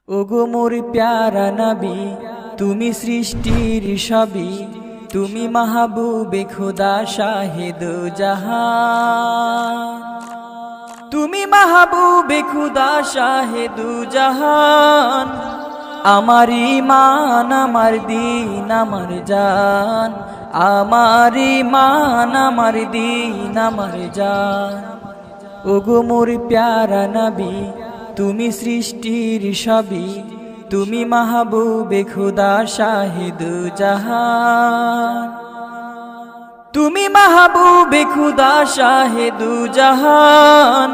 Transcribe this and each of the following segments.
ওগো মোর প্যারা নবী, তুমি সৃষ্টির সবই, তুমি মাহবুবে খোদা শাহিদ জাহান। তুমি মাহবুবে খোদা শাহিদ জাহান। আমার ঈমান আমার দীন আমার জান, আমার ঈমান আমার দীন আমার জান। ওগো মোর প্যারা নবী, তুমি সৃষ্টির সবই, তুমি মাহবুবে খোদা শাহিদ জাহান। তুমি মাহবুবে খোদা শাহিদ জাহান।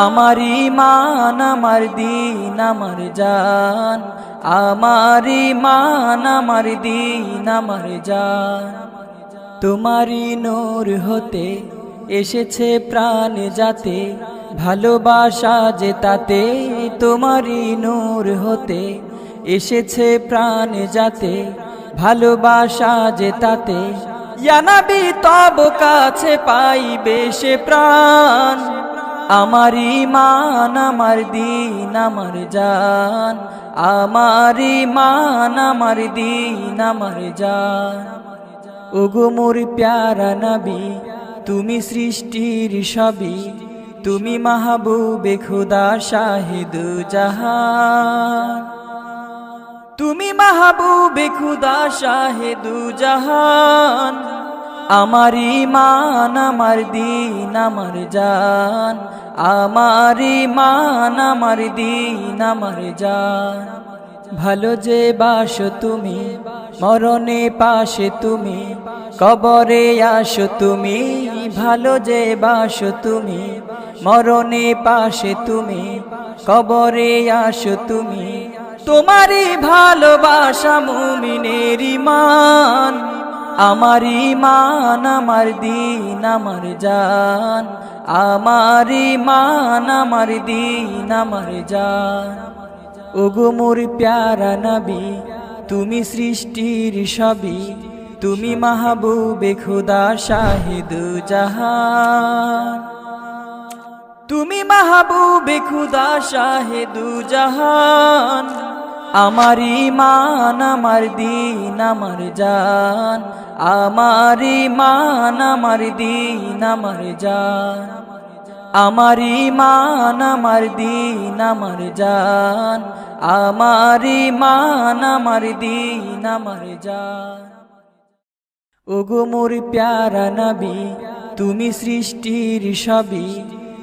আমার ঈমান আমার দীন আমার জান, আমার ঈমান আমার দীন আমার জান। তোমারি নূর হতে এসেছে প্রাণ যাতে, ভালোবাসা যে তাতে। তোমারি নূর হতে এসেছে প্রাণ যাতে, ভালোবাসা যে তাতে। ইয়া নবী তব কাছে পাইবে সে প্রাণ। আমার ঈমান আমার দীন আমার জান, আমার ঈমান আমার দীন আমার জান। ওগো মোর প্যারা নবী, তুমি সৃষ্টির সবই, তুমি মাহবুবে খোদা শাহিদ জাহান। তুমি মাহবুবে খোদা শাহিদ জাহান। আমার ঈমান আমার দীন আমার জান, আমার ঈমান আমার দীন আমার জান। ভালো যে বাসো তুমি, মরণে পাশে তুমি, কবরে আসো তুমি। ভালো যে বাসো তুমি, মরণে পাশে তুমি, কবরে আসো তুমি। তোমারই ভালোবাসা মুমিনের ঈমান। আমার ঈমান আমার দীন আমার জান, আমার ঈমান আমার দীন আমার জান। ওগো মোর প্যারা নবী, তুমি সৃষ্টির সবই, তুমি মাহবুবে খোদা শাহিদ জাহান। তুমি মাহবুবে খোদা শাহিদ জাহান। আমার ঈমান আমার দীন আমার জান, আমার ঈমান আমার দীন আমার জান। আমার ঈমান আমার দীন আমার জান, আমার ঈমান আমার দীন আমার জান। ওগো মোর প্যারা নবী, তুমি সৃষ্টির সবই,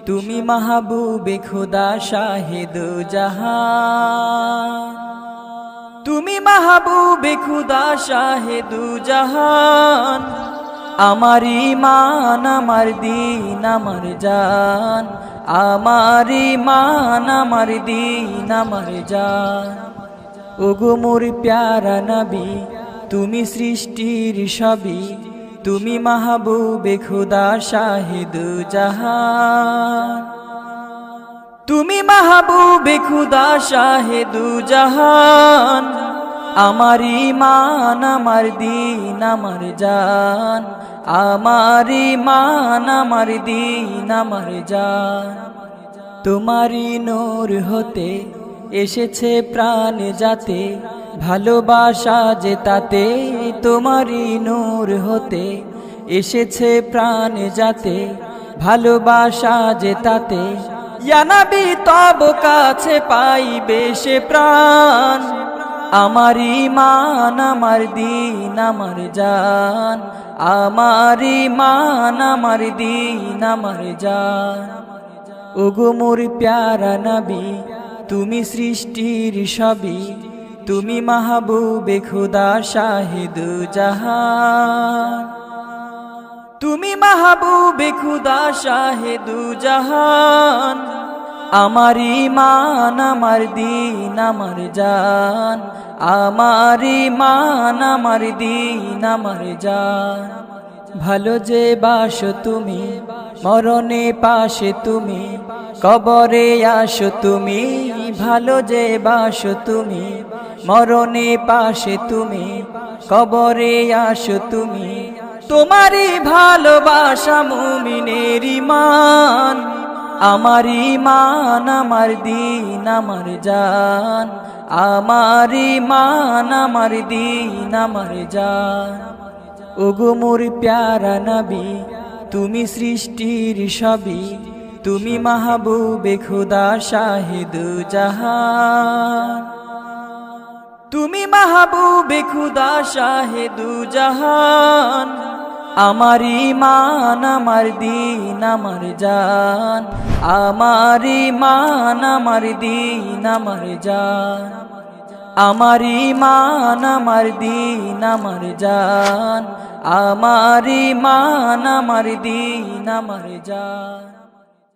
তুমি মাহবুবে খোদা শাহিদ জাহান। তুমি মাহবুবে খোদা শাহিদ জাহান। আমার ঈমান আমার দীন আমার জান, আমার ঈমান আমার দীন আমার জান। ওগো মোর প্যারা নবী, তুমি সৃষ্টির সবই, তুমি মাহবুবে খোদা শাহিদ জাহান। তুমি মাহবুবে খোদা শাহিদ জাহান। আমার ঈমান আমার দীন আমার জান, আমার ঈমান আমার দীন আমার জান। তোমারি নূর হতে এসেছে প্রাণ যাতে, ভালোবাসা যে তাতে। তোমারি নূর হতে এসেছে প্রাণ যাতে, ভালোবাসা যে তাতে। ইয়া নবী তব কাছে পাইবে সে প্রাণ। আমার ঈমান আমার দীন আমার জান, আমার ঈমান আমার দীন আমার জান। ওগো মোর প্যারা নবী, তুমি সৃষ্টির সবই, তুমি মাহবুবে খোদা শাহিদ জাহান। তুমি মাহবুবে খোদা শাহিদ জাহান। আমার ঈমান আমার দীন আমার জান, আমার ঈমান আমার দীন আমার জান। ভালো যে বাসো তুমি, মরণে পাশে তুমি, কবরে আসো তুমি। ভালো যে বাসো তুমি, মরণে পাশে তুমি, কবরে আসো তুমি। তোমারই ভালোবাসা মুমিনের ঈমান। আমার ঈমান আমার দিন আমার জান, আমার ঈমান আমার দিন আমার জান। ওগো মোর প্যারা নবী, তুমি সৃষ্টির সবই, তুমি মাহবুবে খুদা শাহে দু জাহান। তুমি মাহবুবে খুদা শাহে দু জাহান। আমার ঈমান আমার দিন আমার জান, আমার ঈমান আমার দিন আমার জান। আমার ঈমান আমার দিন আমার জান, আমার ঈমান আমার দিন আমার জান।